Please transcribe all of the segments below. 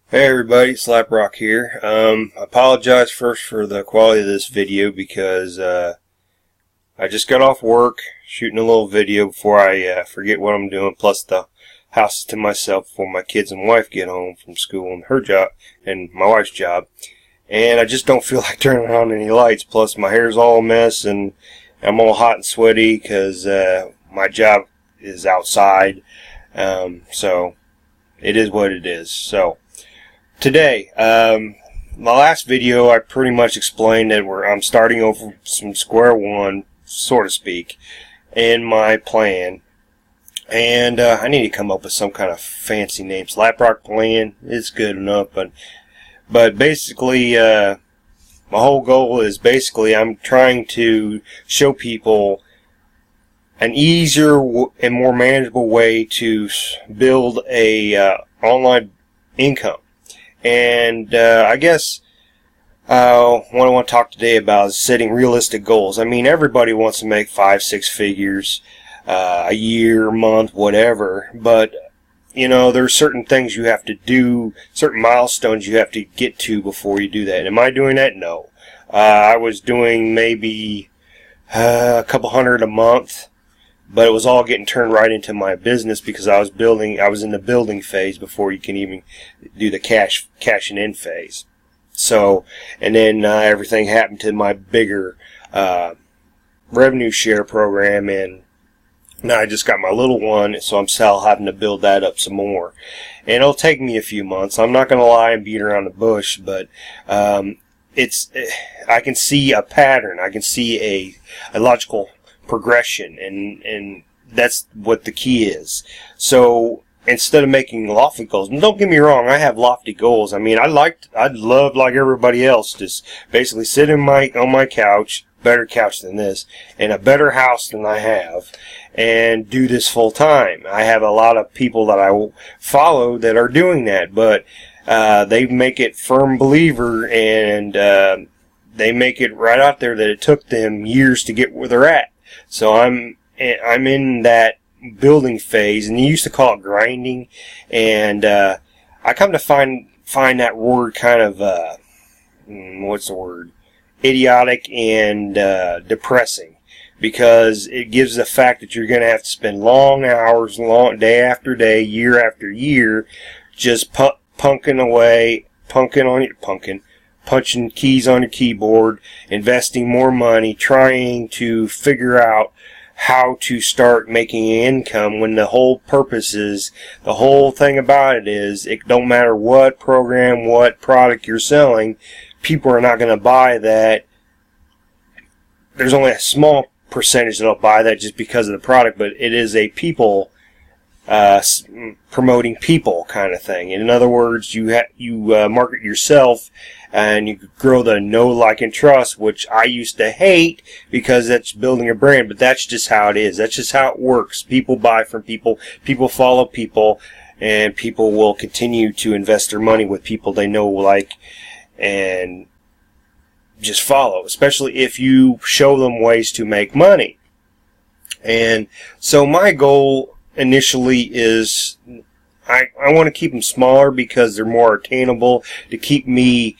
Hey everybody, Slap Rock here. I apologize first for the quality of this video because I just got off work shooting a little video before I forget what I'm doing, plus the house is to myself before my kids and wife get home from school and her job and my wife's job. And I just don't feel like turning on any lights, plus my hair's all a mess and I'm all hot and sweaty because my job is outside. So it is what it is. So today, my last video, I pretty much explained that I'm starting over from square one, so to speak, in my plan. And I need to come up with some kind of fancy name. Slap Rock plan is good enough, but basically, my whole goal is basically I'm trying to show people an easier and more manageable way to build a online income. And I guess what I want to talk today about is setting realistic goals. I mean, everybody wants to make 5-6 figures a year, month, whatever. But, you know, there's certain things you have to do, certain milestones you have to get to before you do that. Am I doing that? No. I was doing maybe a couple hundred a month. But it was all getting turned right into my business because I was in the building phase before you can even do the cashing in phase. So, and then everything happened to my bigger revenue share program, and now I just got my little one, so I'm still having to build that up some more. And it'll take me a few months. I'm not going to lie and beat around the bush, but I can see a pattern. I can see a logical progression, and that's what the key is. So instead of making lofty goals, and don't get me wrong, I have lofty goals. I mean, I'd love, like everybody else, just basically sit on my couch, better couch than this, in a better house than I have, and do this full time. I have a lot of people that I follow that are doing that, but they make it firm believer, and they make it right out there that it took them years to get where they're at. So I'm in that building phase, and you used to call it grinding, and I come to find that word kind of what's the word? Idiotic and depressing, because it gives the fact that you're going to have to spend long hours, day after day, year after year, just punching keys on your keyboard, investing more money, trying to figure out how to start making income, when the whole purpose is, the whole thing about it is, it don't matter what program, what product you're selling, people are not going to buy that. There's only a small percentage that'll buy that just because of the product, but it is a people promoting people kind of thing. In other words, you market yourself, and you grow the know, like, and trust, which I used to hate because that's building a brand, but that's just how it is. That's just how it works. People buy from people, people follow people, and people will continue to invest their money with people they know, like, and just follow, especially if you show them ways to make money. And so my goal initially is I want to keep them smaller because they're more attainable, to keep me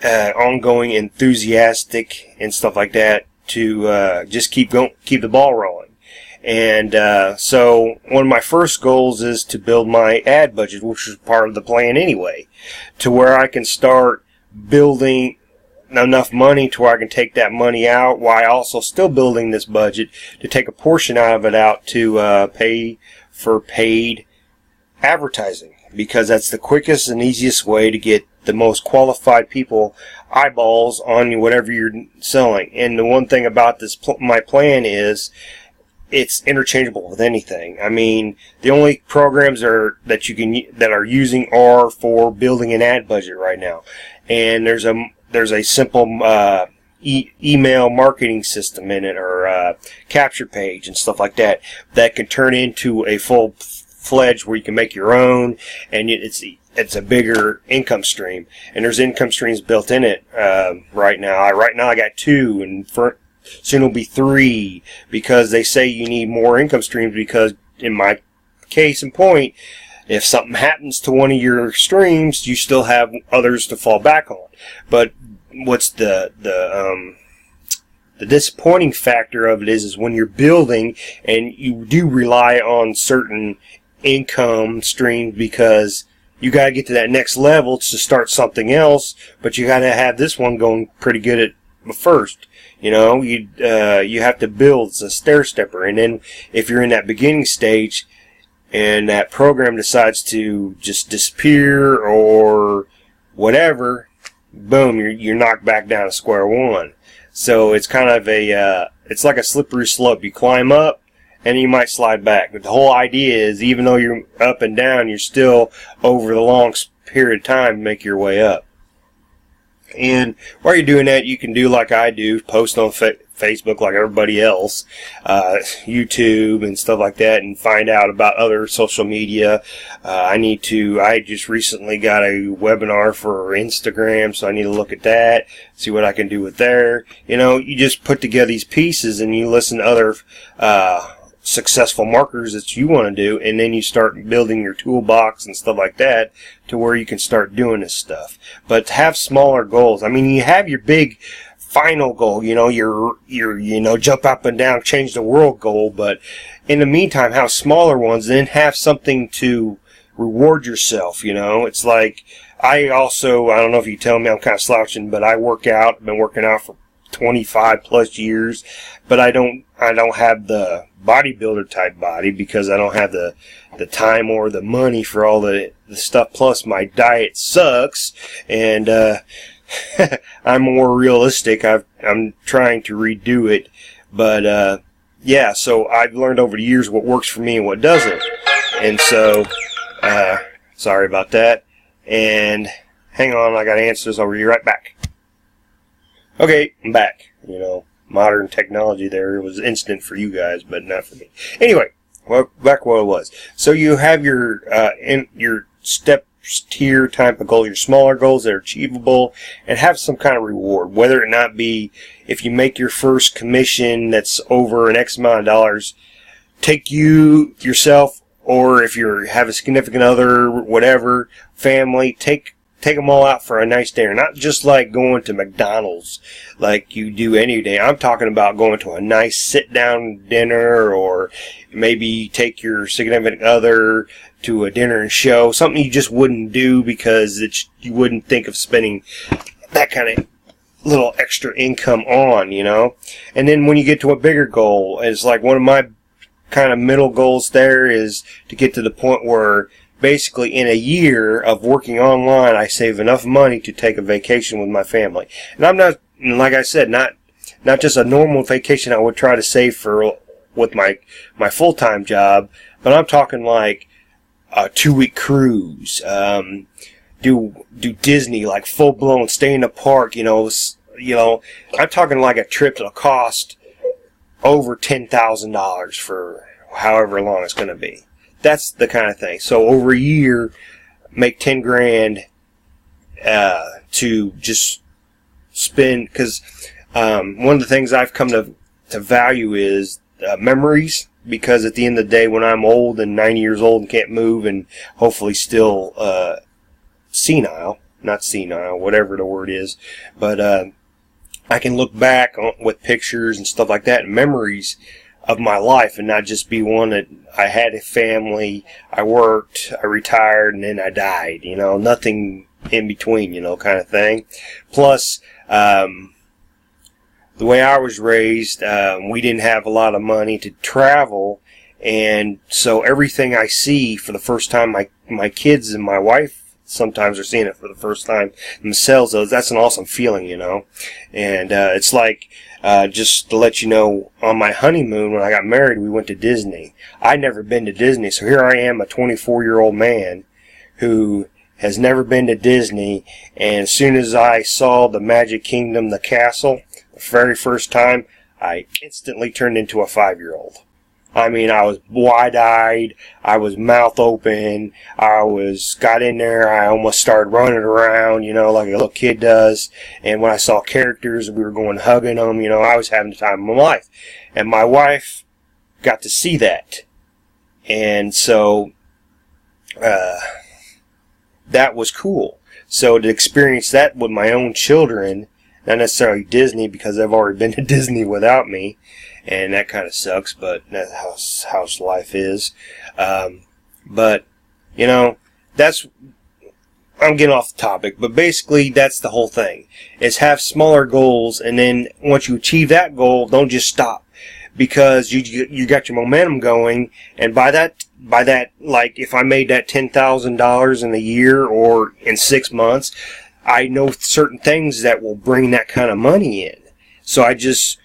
ongoing, enthusiastic, and stuff like that, to just keep the ball rolling. And so one of my first goals is to build my ad budget, which is part of the plan anyway, to where I can start building enough money to where I can take that money out while also still building this budget, to take a portion out of it out to pay for paid advertising, because that's the quickest and easiest way to get the most qualified people, eyeballs on whatever you're selling. And the one thing about this my plan is it's interchangeable with anything. I mean, the only programs that are using are for building an ad budget right now, and there's a simple email marketing system in it, or capture page and stuff like that, that can turn into a full-fledged where you can make your own, and it's a bigger income stream. And there's income streams built in it right now. I got 2, and soon it'll be 3, because they say you need more income streams, because in my case in point, if something happens to one of your streams, you still have others to fall back on. But what's the disappointing factor of it is when you're building and you do rely on certain income streams because you got to get to that next level to start something else, but you got to have this one going pretty good at first. You know, you have to build. It's a stair stepper, and then if you're in that beginning stage and that program decides to just disappear or whatever, boom, you're knocked back down to square one. So it's kind of it's like a slippery slope. You climb up and you might slide back. But the whole idea is, even though you're up and down, you're still, over the long period of time, make your way up. And while you're doing that, you can do like I do, post on Facebook like everybody else, YouTube and stuff like that, and find out about other social media. I just recently got a webinar for Instagram, so I need to look at that, see what I can do with there. You know, you just put together these pieces and you listen to other successful markers that you want to do, and then you start building your toolbox and stuff like that to where you can start doing this stuff. But have smaller goals. I mean, you have your big final goal, you know, your jump up and down, change the world goal, but in the meantime have smaller ones, then have something to reward yourself. You know, it's like I don't know if you tell me I'm kind of slouching, but I work out. I've been working out for 25 plus years, but I don't have the bodybuilder type body because I don't have the time or the money for all the stuff, plus my diet sucks, and I'm more realistic. I'm trying to redo it, but yeah, so I've learned over the years what works for me and what doesn't, and so sorry about that, and hang on, I gotta answer this. I'll be right back. Okay, I'm back. You know, modern technology there. It was instant for you guys, but not for me. Anyway, well, back where it was. So you have your step tier type of goals, your smaller goals that are achievable, and have some kind of reward. Whether it not be, if you make your first commission that's over an X amount of dollars, take yourself, or if you have a significant other, whatever, family, take them all out for a nice dinner. Not just like going to McDonald's like you do any day. I'm talking about going to a nice sit-down dinner, or maybe take your significant other to a dinner and show. Something you just wouldn't do because you wouldn't think of spending that kind of little extra income on, you know. And then when you get to a bigger goal, it's like one of my kind of middle goals there is to get to the point where basically in a year of working online, I save enough money to take a vacation with my family. And I'm not, like I said, not just a normal vacation I would try to save for with my full-time job, but I'm talking like a 2-week cruise, do Disney, like full-blown, stay in the park, you know, I'm talking like a trip that'll cost over $10,000 for however long it's going to be. That's the kind of thing. So over a year, make 10 grand to just spend, because one of the things I've come to value is memories, because at the end of the day, when I'm old and 90 years old and can't move and hopefully still not senile, whatever the word is, but I can look back with pictures and stuff like that, and memories of my life, and not just be one that I had a family, I worked, I retired, and then I died, you know, nothing in between, you know, kind of thing. Plus, the way I was raised, we didn't have a lot of money to travel, and so everything I see for the first time, my kids and my wife sometimes are seeing it for the first time themselves. That's an awesome feeling, you know. And it's like, just to let you know, on my honeymoon when I got married, we went to Disney. I'd never been to Disney, so here I am, a 24-year-old man who has never been to Disney, and as soon as I saw the Magic Kingdom, the castle, the very first time, I instantly turned into a 5-year-old. I mean, I was wide-eyed, I was mouth open, got in there, I almost started running around, you know, like a little kid does, and when I saw characters, we were going hugging them, you know, I was having the time of my life. And my wife got to see that. And so, that was cool. So to experience that with my own children, not necessarily Disney because they've already been to Disney without me, and that kind of sucks, but that's how life is. But, you know, I'm getting off the topic, but basically that's the whole thing, is have smaller goals, and then once you achieve that goal, don't just stop, because you got your momentum going, and by that, like, if I made that $10,000 in a year or in 6 months, I know certain things that will bring that kind of money in. So I just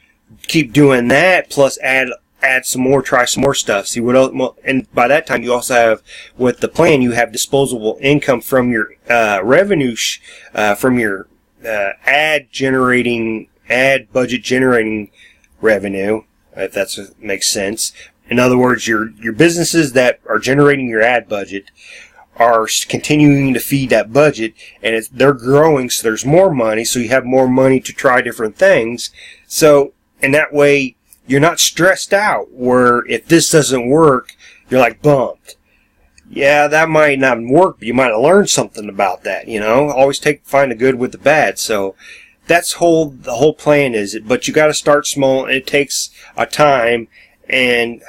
keep doing that, plus add some more, try some more stuff, see what else, and by that time you also have, with the plan, you have disposable income from your revenue, from your ad budget generating revenue, if that makes sense. In other words, your businesses that are generating your ad budget are continuing to feed that budget, and they're growing, so there's more money, so you have more money to try different things. So in that way, you're not stressed out, where if this doesn't work, you're like bummed. Yeah, that might not work, but you might have learned something about that, you know? Always find the good with the bad. So that's the whole plan is it, but you got to start small, and it takes a time, and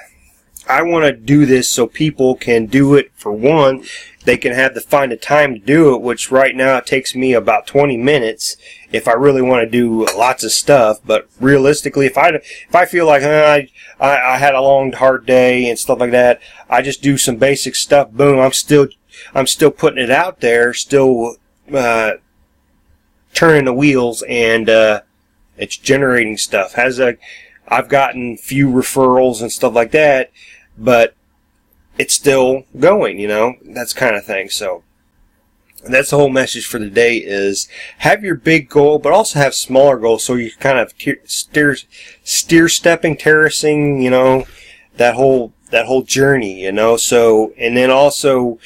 I want to do this so people can do it. For one, they can find the time to do it, which right now it takes me about 20 minutes if I really want to do lots of stuff. But realistically, if I feel like I had a long, hard day and stuff like that, I just do some basic stuff. Boom, I'm still putting it out there, still turning the wheels, and it's generating stuff. I've gotten few referrals and stuff like that, but it's still going, you know, that's kind of thing. So that's the whole message for the day, is have your big goal, but also have smaller goals, so you kind of steer stepping, terracing, you know, that whole journey, you know. So, and then also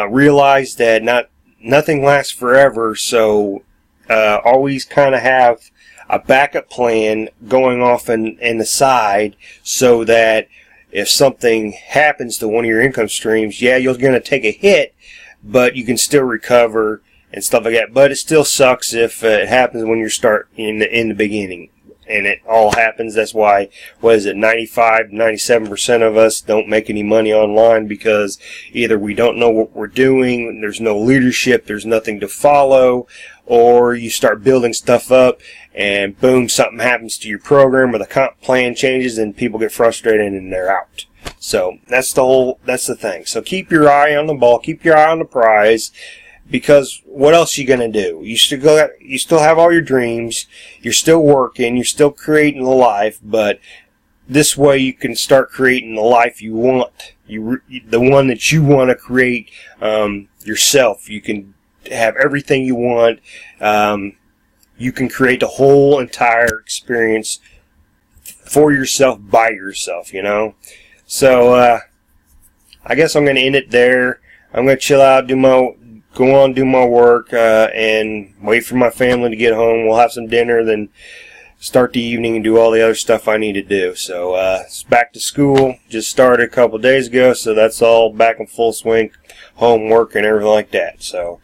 realize that nothing lasts forever, so always kind of have a backup plan going off in the side, so that if something happens to one of your income streams, yeah, you're going to take a hit, but you can still recover and stuff like that. But it still sucks if it happens when you start in the beginning, and it all happens. That's why, 95-97% of us don't make any money online, because either we don't know what we're doing, there's no leadership, there's nothing to follow, or you start building stuff up, and boom, something happens to your program, or the comp plan changes, and people get frustrated and they're out. So that's the thing. So keep your eye on the ball, keep your eye on the prize, because what else are you gonna do? You still have all your dreams, you're still working, you're still creating the life, but this way you can start creating the life you want, the one that you want to create yourself. You can have everything you want. You can create the whole entire experience for yourself, by yourself, you know. So I guess I'm going to end it there. I'm going to chill out, do my work, and wait for my family to get home. We'll have some dinner, then start the evening and do all the other stuff I need to do. So it's back to school. Just started a couple days ago, so that's all back in full swing, homework and everything like that. So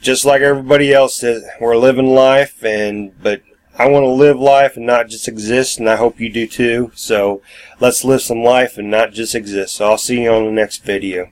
just like everybody else, we're living life, but I want to live life and not just exist, and I hope you do too. So let's live some life and not just exist. So I'll see you on the next video.